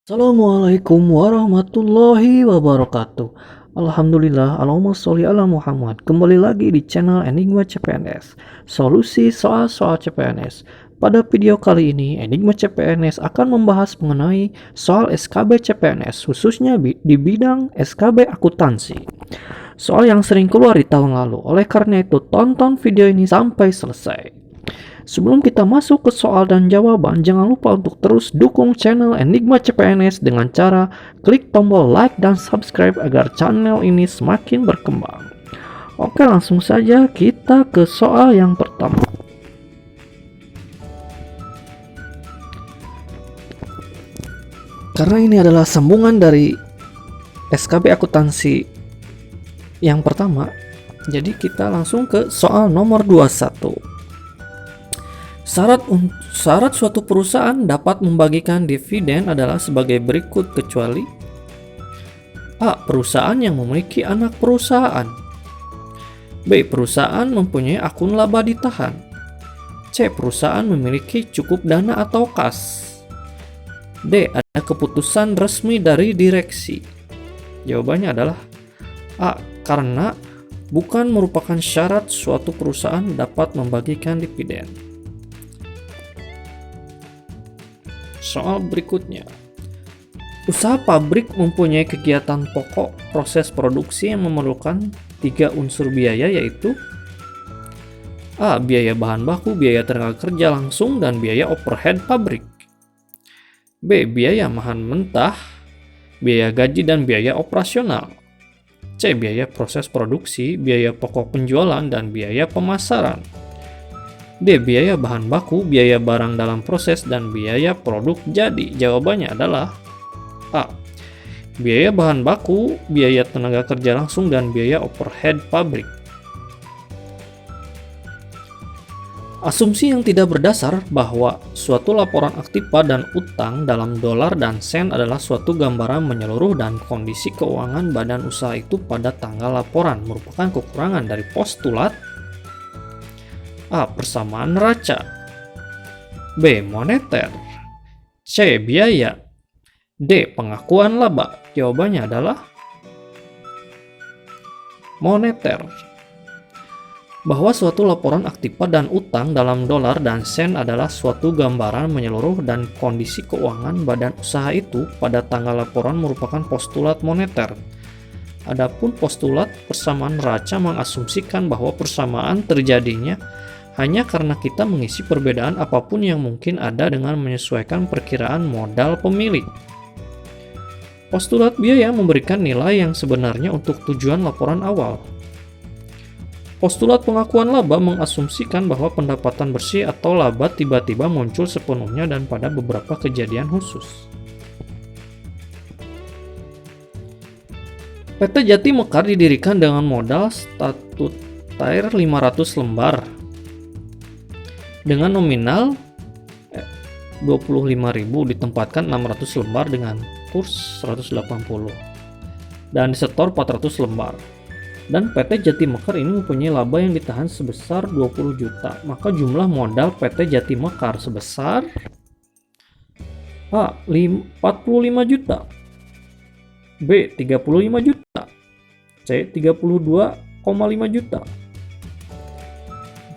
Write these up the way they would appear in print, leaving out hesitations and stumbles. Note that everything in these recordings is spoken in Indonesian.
Assalamualaikum warahmatullahi wabarakatuh. Alhamdulillah, Allahumma sholli ala Muhammad. Kembali lagi di channel Enigma CPNS, solusi soal-soal CPNS. Pada video kali ini, Enigma CPNS akan membahas mengenai soal SKB CPNS, khususnya di bidang SKB akuntansi. Soal yang sering keluar di tahun lalu, oleh karena itu tonton video ini sampai selesai. Sebelum kita masuk ke soal dan jawaban, jangan lupa untuk terus dukung channel Enigma CPNS dengan cara klik tombol like dan subscribe agar channel ini semakin berkembang. Oke, langsung saja kita ke soal yang pertama. Karena ini adalah sambungan dari SKB akuntansi yang pertama, jadi kita langsung ke soal nomor 21. Syarat suatu perusahaan dapat membagikan dividen adalah sebagai berikut kecuali A. Perusahaan yang memiliki anak perusahaan. B. Perusahaan mempunyai akun laba ditahan. C. Perusahaan memiliki cukup dana atau kas. D. Ada keputusan resmi dari direksi. Jawabannya adalah A. Karena bukan merupakan syarat suatu perusahaan dapat membagikan dividen. Soal berikutnya. Usaha pabrik mempunyai kegiatan pokok proses produksi yang memerlukan 3 unsur biaya, yaitu A. Biaya bahan baku, biaya tenaga kerja langsung, dan biaya overhead pabrik. B. Biaya bahan mentah, biaya gaji, dan biaya operasional. C. Biaya proses produksi, biaya pokok penjualan, dan biaya pemasaran. D. Biaya bahan baku, biaya barang dalam proses, dan biaya produk jadi. Jawabannya adalah A. Biaya bahan baku, biaya tenaga kerja langsung, dan biaya overhead pabrik. Asumsi yang tidak berdasar bahwa suatu laporan aktiva dan utang dalam dolar dan sen adalah suatu gambaran menyeluruh dan kondisi keuangan badan usaha itu pada tanggal laporan merupakan kekurangan dari postulat A. Persamaan neraca. B. Moneter. C. Biaya. D. Pengakuan laba. Jawabannya adalah moneter. Bahwa suatu laporan aktiva dan utang dalam dolar dan sen adalah suatu gambaran menyeluruh dan kondisi keuangan badan usaha itu pada tanggal laporan merupakan postulat moneter. Adapun postulat persamaan neraca mengasumsikan bahwa persamaan terjadinya hanya karena kita mengisi perbedaan apapun yang mungkin ada dengan menyesuaikan perkiraan modal pemilik. Postulat biaya memberikan nilai yang sebenarnya untuk tujuan laporan awal. Postulat pengakuan laba mengasumsikan bahwa pendapatan bersih atau laba tiba-tiba muncul sepenuhnya dan pada beberapa kejadian khusus. PT Jati Mekar didirikan dengan modal statutair 500 lembar dengan nominal 25.000, ditempatkan 600 lembar dengan kurs 180 dan disetor 400 lembar. Dan PT Jati Mekar ini mempunyai laba yang ditahan sebesar 20 juta. Maka jumlah modal PT Jati Mekar sebesar A. 45 juta, B. 35 juta, C. 32,5 juta,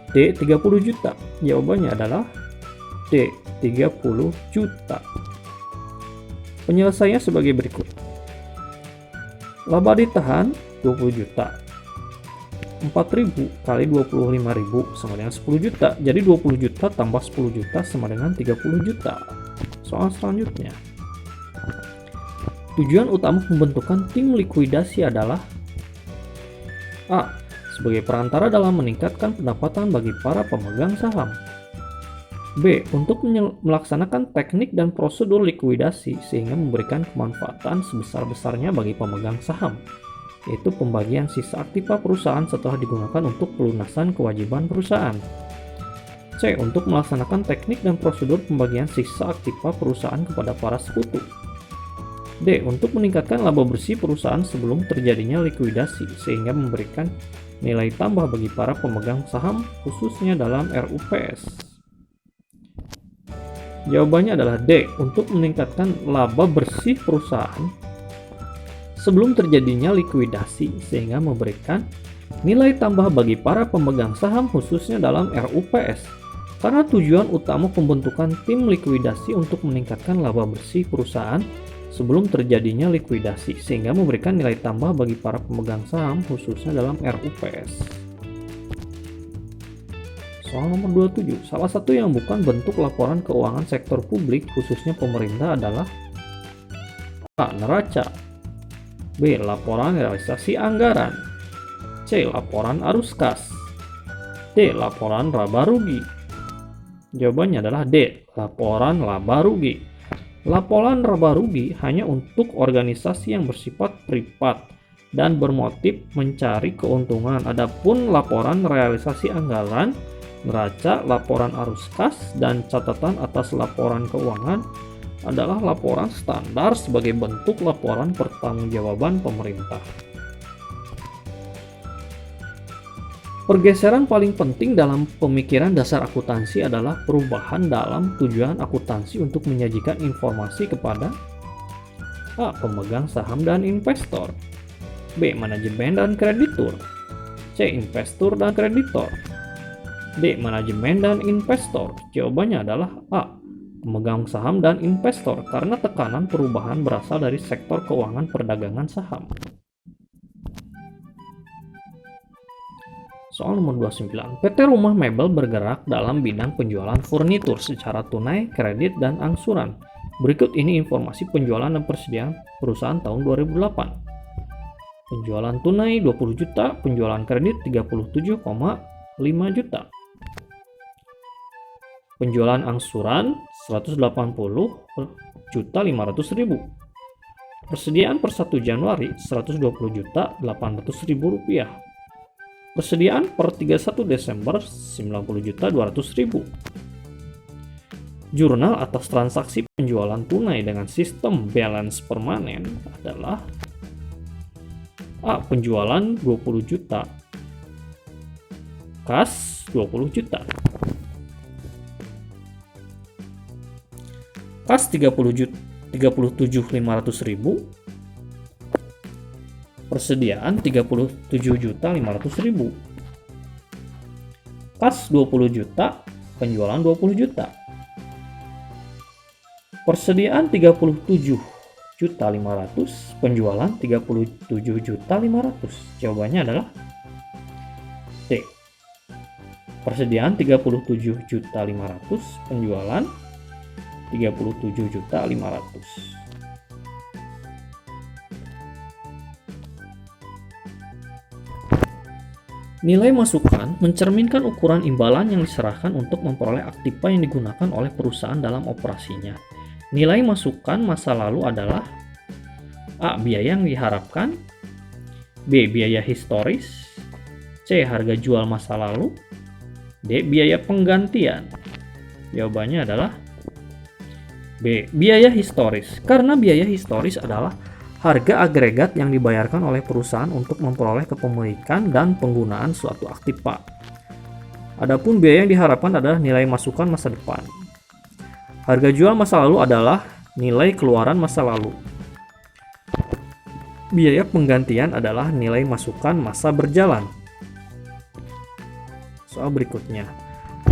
D. 30 juta. Jawabannya adalah D. 30 juta. Penyelesaiannya sebagai berikut. Laba ditahan 20 juta. 4.000 kali 25.000 sama dengan 10 juta. Jadi 20 juta tambah 10 juta sama dengan 30 juta. Soal selanjutnya. Tujuan utama pembentukan tim likuidasi adalah A. Sebagai perantara dalam meningkatkan pendapatan bagi para pemegang saham. B. Untuk melaksanakan teknik dan prosedur likuidasi sehingga memberikan kemanfaatan sebesar-besarnya bagi pemegang saham, yaitu pembagian sisa aktiva perusahaan setelah digunakan untuk pelunasan kewajiban perusahaan. C. Untuk melaksanakan teknik dan prosedur pembagian sisa aktiva perusahaan kepada para sekutu. D. Untuk meningkatkan laba bersih perusahaan sebelum terjadinya likuidasi sehingga memberikan nilai tambah bagi para pemegang saham khususnya dalam RUPS. Jawabannya adalah D, untuk meningkatkan laba bersih perusahaan sebelum terjadinya likuidasi sehingga memberikan nilai tambah bagi para pemegang saham khususnya dalam RUPS. Karena tujuan utama pembentukan tim likuidasi untuk meningkatkan laba bersih perusahaan sebelum terjadinya likuidasi sehingga memberikan nilai tambah bagi para pemegang saham khususnya dalam RUPS. Soal nomor 27, salah satu yang bukan bentuk laporan keuangan sektor publik khususnya pemerintah adalah A. Neraca, B. Laporan realisasi anggaran, C. Laporan arus kas, D. Laporan laba rugi. Jawabannya adalah D. Laporan laba rugi. Laporan laba rugi hanya untuk organisasi yang bersifat privat dan bermotif mencari keuntungan. Adapun laporan realisasi anggaran, neraca, laporan arus kas, dan catatan atas laporan keuangan adalah laporan standar sebagai bentuk laporan pertanggungjawaban pemerintah. Pergeseran paling penting dalam pemikiran dasar akuntansi adalah perubahan dalam tujuan akuntansi untuk menyajikan informasi kepada A. Pemegang saham dan investor, B. Manajemen dan kreditur, C. Investor dan kreditor, D. Manajemen dan investor. Jawabannya adalah A. Pemegang saham dan investor karena tekanan perubahan berasal dari sektor keuangan perdagangan saham. Soal nomor 29. PT Rumah Mebel bergerak dalam bidang penjualan furnitur secara tunai, kredit, dan angsuran. Berikut ini informasi penjualan dan persediaan perusahaan tahun 2008. Penjualan tunai 20 juta, penjualan kredit 37,5 juta. Penjualan angsuran 180.500.000. Persediaan per 1 Januari 120.800.000 rupiah. Persediaan per 31 Desember 90.200.000. Jurnal atas transaksi penjualan tunai dengan sistem balance permanen adalah A. Penjualan 20 juta, kas 20 juta. Kas 37.500.000, persediaan 37.500.000. Kas 20 juta, penjualan 20 juta. Persediaan 37.500.000, penjualan 37.500.000. Jawabannya adalah D. Persediaan 37.500.000, penjualan 37.500.000. Nilai masukan mencerminkan ukuran imbalan yang diserahkan untuk memperoleh aktiva yang digunakan oleh perusahaan dalam operasinya. Nilai masukan masa lalu adalah A. Biaya yang diharapkan, B. Biaya historis, C. Harga jual masa lalu, D. Biaya penggantian. Jawabannya adalah B. Biaya historis. Karena biaya historis adalah harga agregat yang dibayarkan oleh perusahaan untuk memperoleh kepemilikan dan penggunaan suatu aktiva. Adapun biaya yang diharapkan adalah nilai masukan masa depan. Harga jual masa lalu adalah nilai keluaran masa lalu. Biaya penggantian adalah nilai masukan masa berjalan. Soal berikutnya.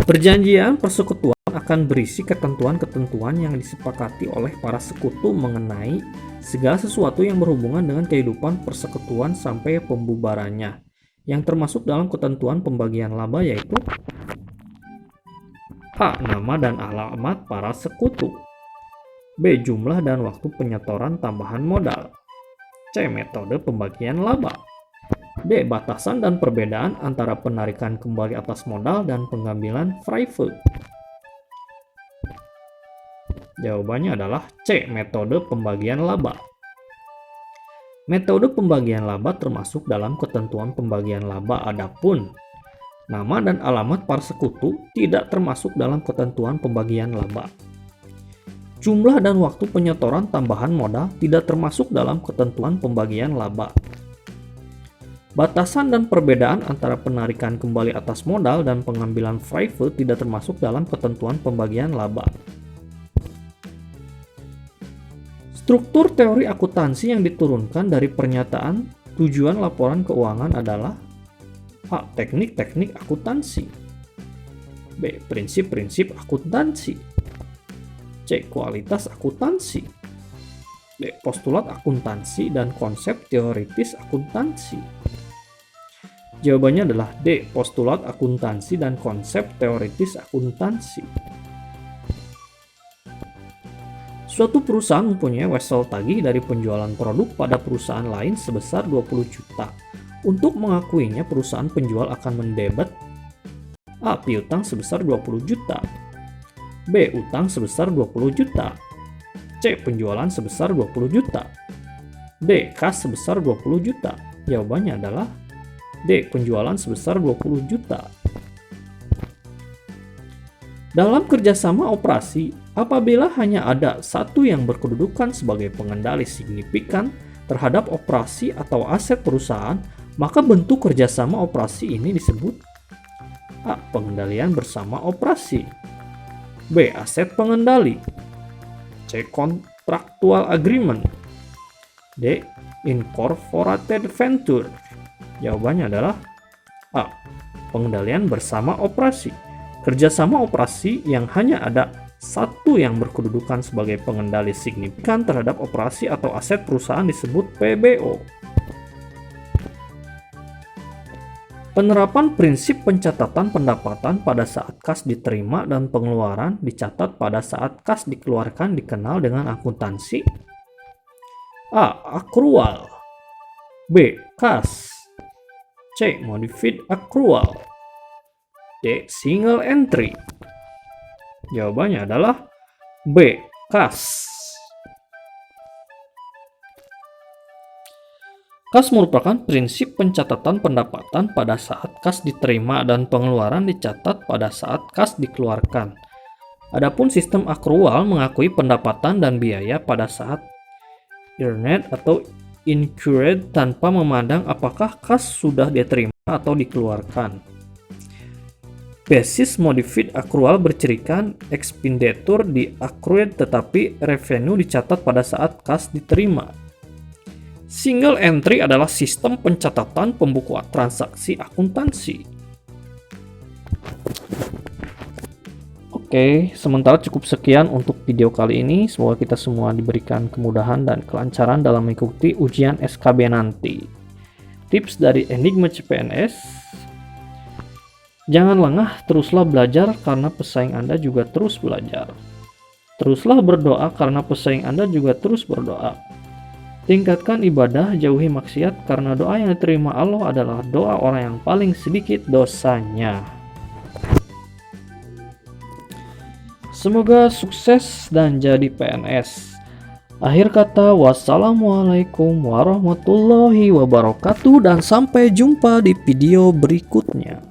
Perjanjian persekutuan akan berisi ketentuan-ketentuan yang disepakati oleh para sekutu mengenai segala sesuatu yang berhubungan dengan kehidupan persekutuan sampai pembubarannya, yang termasuk dalam ketentuan pembagian laba yaitu A. Nama dan alamat para sekutu, B. Jumlah dan waktu penyetoran tambahan modal, C. Metode pembagian laba, D. Batasan dan perbedaan antara penarikan kembali atas modal dan pengambilan private. Jawabannya adalah C. Metode pembagian laba. Metode pembagian laba termasuk dalam ketentuan pembagian laba, adapun nama dan alamat para sekutu tidak termasuk dalam ketentuan pembagian laba. Jumlah dan waktu penyetoran tambahan modal tidak termasuk dalam ketentuan pembagian laba. Batasan dan perbedaan antara penarikan kembali atas modal dan pengambilan private tidak termasuk dalam ketentuan pembagian laba. Struktur teori akuntansi yang diturunkan dari pernyataan tujuan laporan keuangan adalah A. Teknik-teknik akuntansi, B. Prinsip-prinsip akuntansi, C. Kualitas akuntansi, D. Postulat akuntansi dan konsep teoritis akuntansi. Jawabannya adalah D. Postulat akuntansi dan konsep teoritis akuntansi. Suatu perusahaan mempunyai wesel tagih dari penjualan produk pada perusahaan lain sebesar 20 juta. Untuk mengakuinya, perusahaan penjual akan mendebet A. Piutang sebesar 20 juta, B. Utang sebesar 20 juta, C. Penjualan sebesar 20 juta, D. Kas sebesar 20 juta. Jawabannya adalah D. Penjualan sebesar 20 juta. Dalam kerjasama operasi, apabila hanya ada satu yang berkedudukan sebagai pengendali signifikan terhadap operasi atau aset perusahaan, maka bentuk kerjasama operasi ini disebut A. Pengendalian bersama operasi, B. Aset pengendali, C. Contractual agreement, D. Incorporated venture. Jawabannya adalah A. Pengendalian bersama operasi. Kerjasama operasi yang hanya ada satu yang berkedudukan sebagai pengendali signifikan terhadap operasi atau aset perusahaan disebut PBO. Penerapan prinsip pencatatan pendapatan pada saat kas diterima dan pengeluaran dicatat pada saat kas dikeluarkan dikenal dengan akuntansi. A. Accrual, B. Kas, C. Modified accrual, D. Single entry. Jawabannya adalah B. Kas. Kas merupakan prinsip pencatatan pendapatan pada saat kas diterima dan pengeluaran dicatat pada saat kas dikeluarkan. Adapun sistem akrual mengakui pendapatan dan biaya pada saat earned atau incurred tanpa memandang apakah kas sudah diterima atau dikeluarkan. Basis modified accrual bercirikan expenditure di accrued tetapi revenue dicatat pada saat kas diterima. Single entry adalah sistem pencatatan pembukuan transaksi akuntansi. Oke, sementara cukup sekian untuk video kali ini. Semoga kita semua diberikan kemudahan dan kelancaran dalam mengikuti ujian SKB nanti. Tips dari Enigma CPNS: jangan lengah, teruslah belajar karena pesaing Anda juga terus belajar. Teruslah berdoa karena pesaing Anda juga terus berdoa. Tingkatkan ibadah, jauhi maksiat karena doa yang diterima Allah adalah doa orang yang paling sedikit dosanya. Semoga sukses dan jadi PNS. Akhir kata, wassalamualaikum warahmatullahi wabarakatuh dan sampai jumpa di video berikutnya.